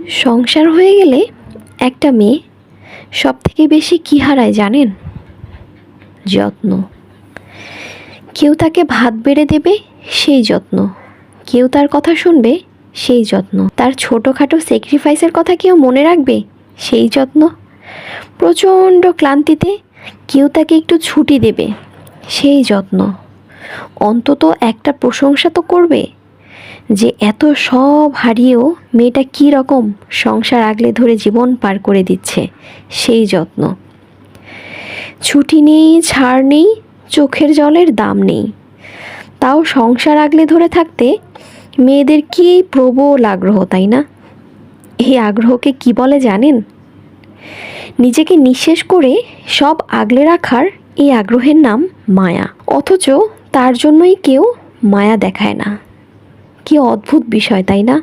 সংসার হয়ে গেলে একটা মেয়ে সব থেকে বেশি কী হারায় জানেন? যত্ন। কেউ তাকে ভাত বেড়ে দেবে, সেই যত্ন। কেউ তার কথা শুনবে, সেই যত্ন। তার ছোটোখাটো স্যাক্রিফাইসের কথা কেউ মনে রাখবে, সেই যত্ন। প্রচণ্ড ক্লান্তিতে কেউ তাকে একটু ছুটি দেবে, সেই যত্ন। অন্তত একটা প্রশংসা তো করবে যে এত সব হারিয়েও মেয়েটা কী রকম সংসার আগলে ধরে জীবন পার করে দিচ্ছে, সেই যত্ন। ছুটি নেই, ছাড় নেই, চোখের জলের দাম নেই, তাও সংসার আগলে ধরে থাকতে মেয়েদের কি প্রবল আগ্রহ, তাই না? এই আগ্রহকে কি বলে জানেন? নিজেকে নিঃশেষ করে সব আগলে রাখার এই আগ্রহের নাম মায়া। অথচ তার জন্যই কেউ মায়া দেখায় না। কি অদ্ভুত বিষয়, তাই না?